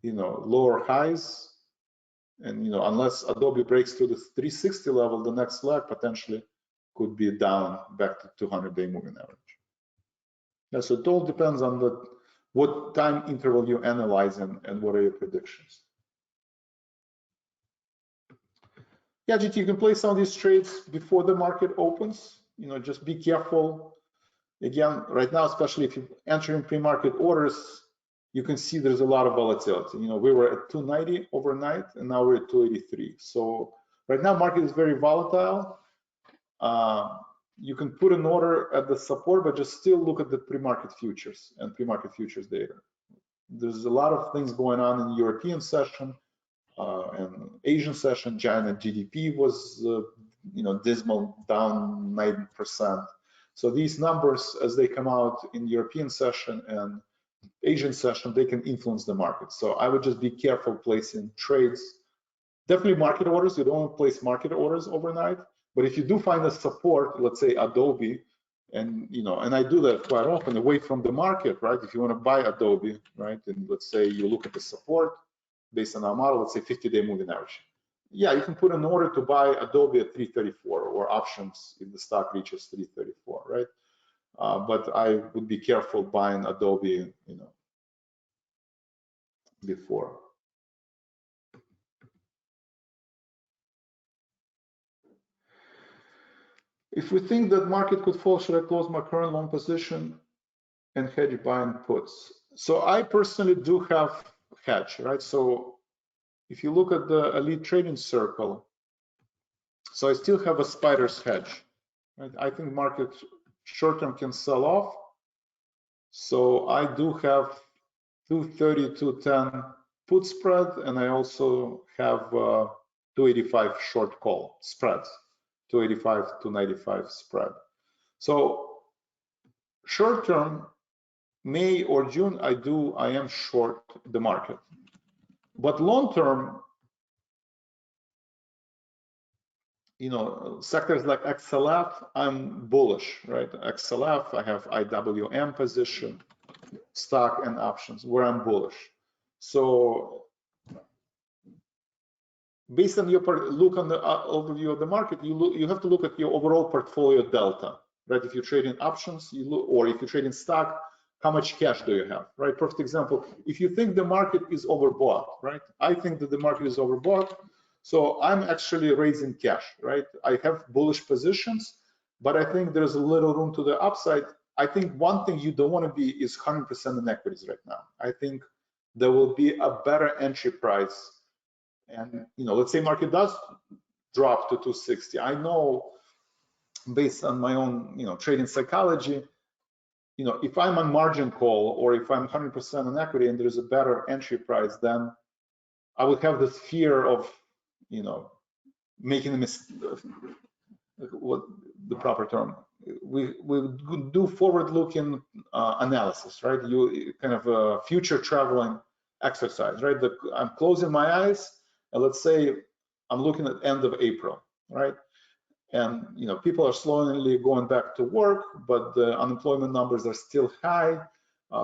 lower highs, and unless Adobe breaks through the 360 level, the next leg potentially could be down back to 200-day moving average. Yeah, so it all depends on what time interval you analyze and what are your predictions. Yeah, GT, you can play some of these trades before the market opens. Just be careful. Again, right now, especially if you enter in pre-market orders, you can see there's a lot of volatility. We were at 290 overnight, and now we're at 283. So right now, market is very volatile. You can put an order at the support, but just still look at the pre-market futures and pre-market futures data. There's a lot of things going on in the European session and Asian session. China GDP was, dismal, down 9%. So these numbers, as they come out in European session and Asian session, they can influence the market. So I would just be careful placing trades. Definitely market orders. You don't want to place market orders overnight. But if you do find a support, let's say Adobe, and and I do that quite often, away from the market, right? If you want to buy Adobe, right, and let's say you look at the support based on our model, let's say 50-day moving average. yeah, you can put an order to buy Adobe at 334 or options if the stock reaches 334, right? But I would be careful buying Adobe, you know, before. If we think that market could fall, should I close my current long position and hedge buying puts? So I personally do have hedge, right? So if you look at the elite trading circle, so I still have a spider's hedge, right? I think market short term can sell off. So I do have 230, 210 put spread, and I also have 285 short call spreads, 285 to 95 spread. So short term, May or June, I am short the market. But long term, you know, sectors like XLF, I'm bullish, right? XLF, I have IWM position, stock and options where I'm bullish. So based on your look on the overview of the market, you have to look at your overall portfolio delta, right? If you trade in options, you look, or if you trade in stock, how much cash do you have, right? Perfect example. If you think the market is overbought, right? I think that the market is overbought, so I'm actually raising cash, right? I have bullish positions, but I think there's a little room to the upside. I think one thing you don't want to be is 100% in equities right now. I think there will be a better entry price. And, you know, let's say market does drop to 260. I know based on my own, you know, trading psychology, you know, if I'm on margin call or if I'm 100% on equity and there's a better entry price, then I would have this fear of, you know, making a mistake. What the proper term? We do forward-looking analysis, right? You kind of a future traveling exercise, right? I'm closing my eyes, and let's say I'm looking at end of April, right? And you know, people are slowly going back to work, but the unemployment numbers are still high.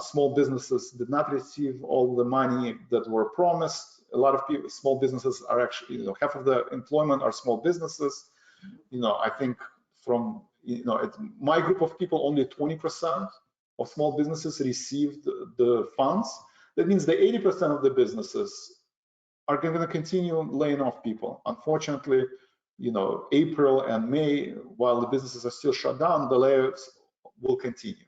Small businesses did not receive all the money that were promised. A lot of people, small businesses are actually, you know, half of the employment are small businesses. You know, I think from, you know, my group of people, only 20% of small businesses received the funds. That means that 80% of the businesses are going to continue laying off people. Unfortunately, you know, April and May, while the businesses are still shut down, the layoffs will continue.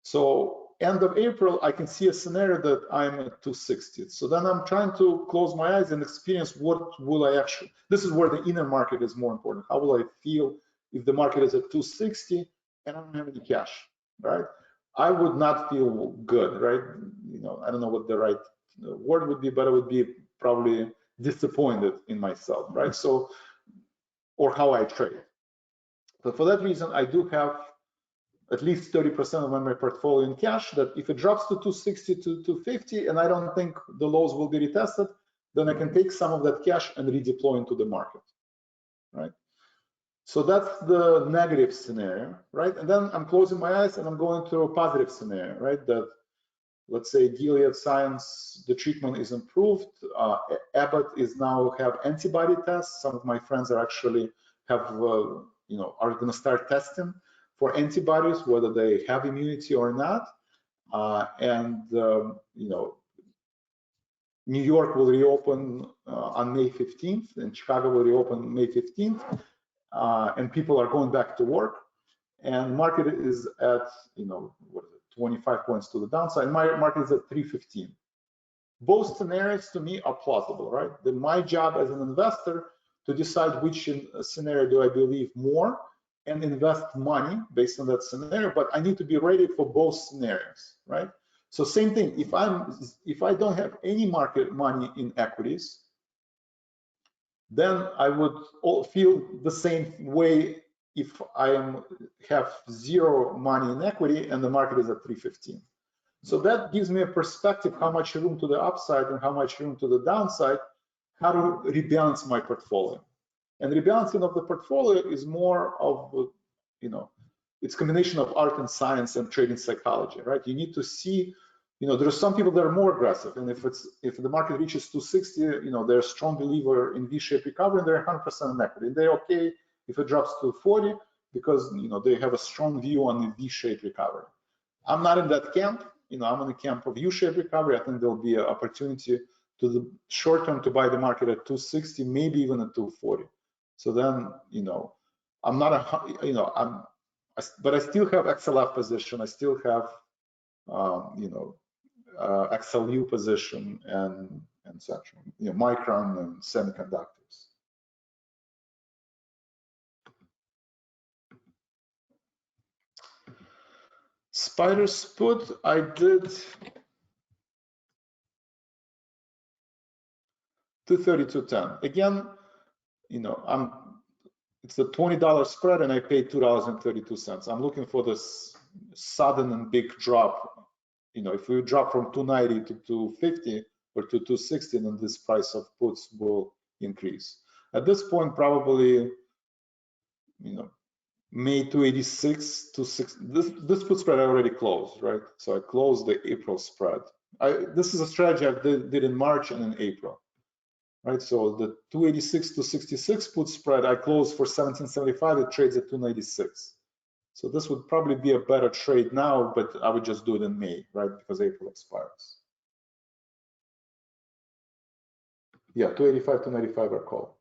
So end of April, I can see a scenario that I'm at 260. So then I'm trying to close my eyes and experience what will I actually, this is where the inner market is more important. How will I feel if the market is at 260 and I don't have any cash, right? I would not feel good, right? You know, I don't know what the right word would be, but I would be probably disappointed in myself, right? So, or how I trade. So for that reason, I do have at least 30% of my portfolio in cash, that if it drops to 260 to 250 and I don't think the lows will be retested, then I can take some of that cash and redeploy into the market, right? So that's the negative scenario, right? And then I'm closing my eyes and I'm going to a positive scenario, right? That, let's say, Gilead Science, the treatment is improved. Abbott is now have antibody tests. Some of my friends are actually have, you know, are going to start testing for antibodies, whether they have immunity or not. You know, New York will reopen on May 15th, and Chicago will reopen May 15th, and people are going back to work. And market is at, you know, what is it, 25 points to the downside. My market is at 315. Both scenarios to me are plausible, right? Then my job as an investor to decide which scenario do I believe more and invest money based on that scenario, but I need to be ready for both scenarios, right? So same thing, if I don't have any market money in equities, then I would feel the same way if I have zero money in equity and the market is at 315. So that gives me a perspective how much room to the upside and how much room to the downside, how to rebalance my portfolio. And rebalancing of the portfolio is more of, you know, it's a combination of art and science and trading psychology, right? You need to see there are some people that are more aggressive, and if the market reaches 260, they're a strong believer in V-shaped recovery, and they're 100% in equity. They're okay if it drops to 40 because they have a strong view on the V-shaped recovery. I'm not in that camp. I'm in the camp of U-shaped recovery. I think there'll be an opportunity to the short term to buy the market at 260, maybe even at 240. So then, I'm not but I still have XLF position. I still have, XLU position and such, Micron and semiconductors. Spider's put, I did 232.10. Again, it's the $20 spread, and I paid $2.32. I'm looking for this sudden and big drop. If we drop from 290 to 250 or to 260, then this price of puts will increase. At this point, probably, May 286 to 6. This put spread I already closed, right? So I closed the April spread. This is a strategy I did in March and in April, right? So the 286 to 66 put spread I closed for 1775. It trades at 296. So this would probably be a better trade now, but I would just do it in May, right? Because April expires. Yeah, 285 to 95 are called.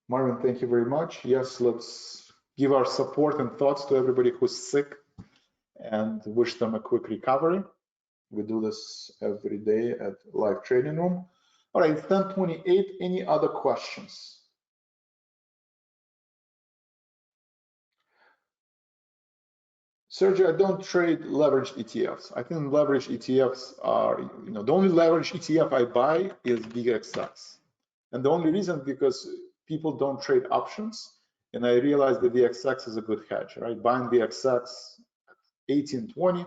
Marvin, thank you very much. Yes, let's give our support and thoughts to everybody who's sick and wish them a quick recovery. We do this every day at Live Trading Room. All right, it's 10:28. Any other questions? Sergio, I don't trade leveraged ETFs. I think leveraged ETFs are, the only leveraged ETF I buy is VXX. And the only reason because people don't trade options, and I realized that VXX is a good hedge, right? Buying VXX 1820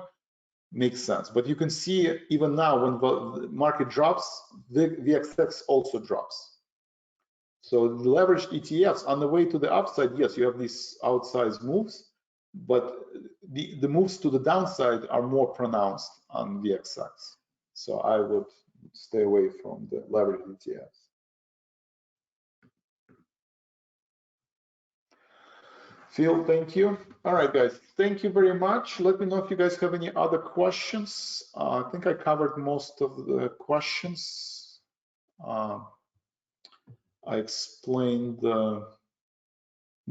makes sense. But you can see even now when the market drops, the VXX also drops. So the leveraged ETFs on the way to the upside, yes, you have these outsized moves, but the moves to the downside are more pronounced on VXX. So I would stay away from the leveraged ETFs. Phil, thank you. All right, guys, thank you very much. Let me know if you guys have any other questions. I think I covered most of the questions. I explained the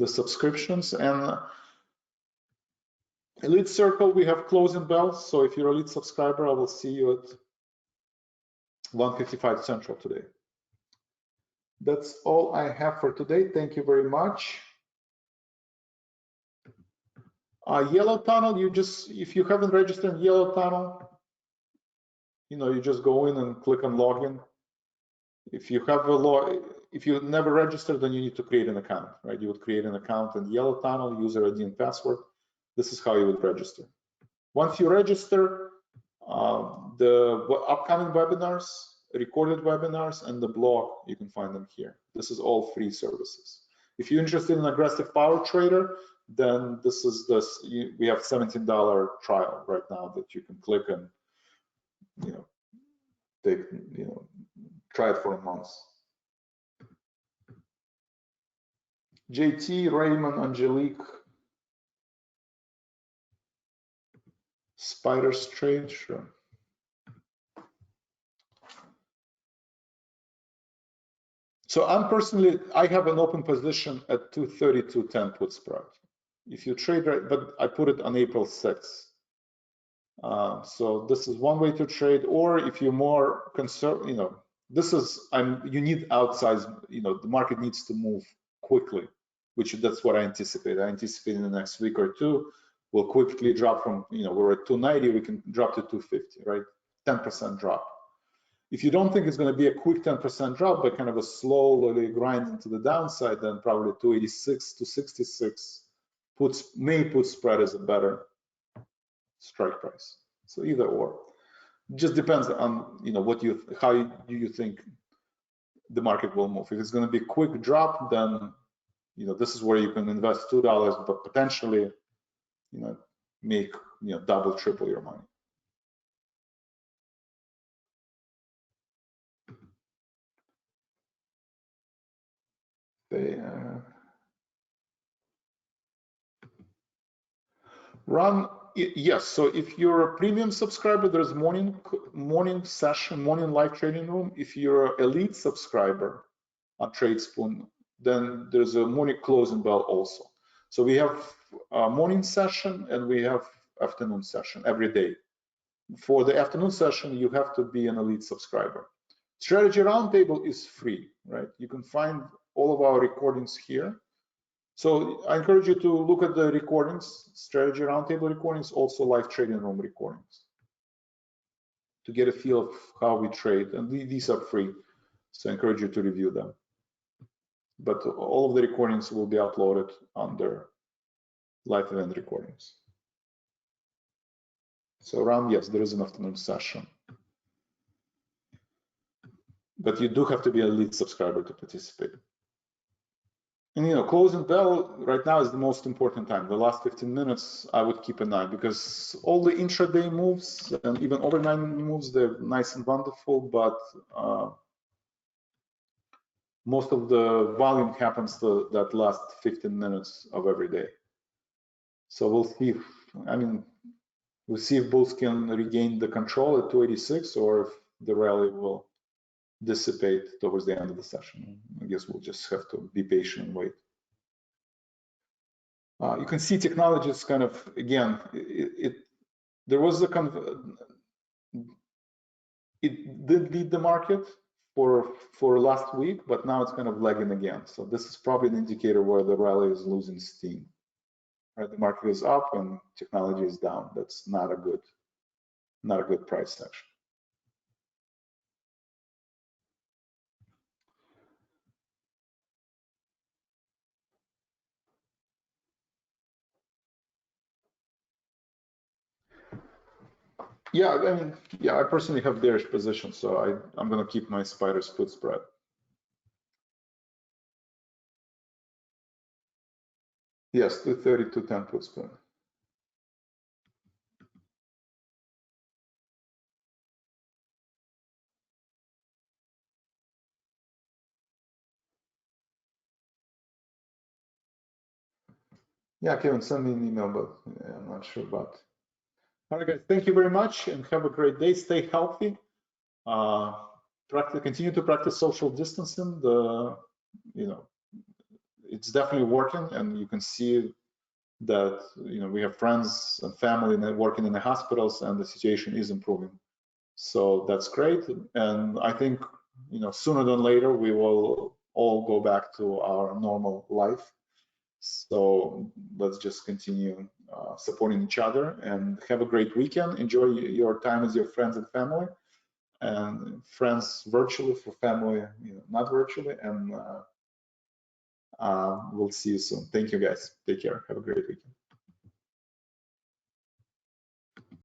subscriptions, and Elite Circle, we have closing bells. So if you're an Elite subscriber, I will see you at 1:55 Central today. That's all I have for today. Thank you very much. Yellow Tunnel, if you haven't registered in Yellow Tunnel, you just go in and click on login. If you have if you never registered, then you need to create an account, right? You would create an account in Yellow Tunnel, user ID and password. This is how you would register. Once you register, the upcoming webinars, recorded webinars, and the blog, you can find them here. This is all free services. If you're interested in aggressive power trader, then we have $17 trial right now that you can click and try it for a month. JT, Raymond, Angelique, Spider's trade, sure. So I have an open position at 232.10 put spread. If you trade right, but I put it on April 6th. So this is one way to trade, or if you're more concerned, you need outsized, the market needs to move quickly, that's what I anticipate. I anticipate in the next week or two, we'll quickly drop from, we're at 290, we can drop to 250, right? 10% drop. If you don't think it's going to be a quick 10% drop, but kind of a slowly grind into the downside, then probably 286 to 66 May put spread is a better strike price. So either or, it just depends on how you think the market will move. If it's going to be a quick drop, then this is where you can invest $2, but potentially make double, triple your money. Yes. So if you're a premium subscriber, there's morning session, morning live trading room. If you're an elite subscriber on Tradespoon, then there's a morning closing bell also. So we have a morning session and we have afternoon session every day. For the afternoon session, you have to be an elite subscriber. Strategy Roundtable is free, right? You can find all of our recordings here. So I encourage you to look at the recordings, Strategy Roundtable recordings, also live trading room recordings, to get a feel of how we trade. And these are free, so I encourage you to review them. But all of the recordings will be uploaded under live event recordings. So around, yes, there is an afternoon session. But you do have to be a lead subscriber to participate. And closing bell right now is the most important time. The last 15 minutes, I would keep an eye, because all the intraday moves and even overnight moves, they're nice and wonderful, but most of the volume happens that last 15 minutes of every day. So we'll see we'll see if bulls can regain the control at 286 or if the rally will dissipate towards the end of the session. I guess we'll just have to be patient and wait. You can see technology is kind of, again, there was a kind of, it did lead the market for last week, but now it's kind of lagging again. So this is probably an indicator where the rally is losing steam. Right, the market is up and technology is down. That's not a good price action. Yeah, I personally have bearish position, so I'm going to keep my spider's put spread. Yes, 230, 210 put spread. Yeah, Kevin, send me an email, but I'm not sure about. All right, guys, thank you very much and have a great day. Stay healthy. Continue to practice social distancing. It's definitely working, and you can see that we have friends and family working in the hospitals, and the situation is improving. So that's great, and I think sooner than later we will all go back to our normal life. So let's just continue supporting each other and have a great weekend. Enjoy your time with your friends and family, and friends virtually, for family not virtually, and we'll see you soon. Thank you, guys. Take care. Have a great weekend.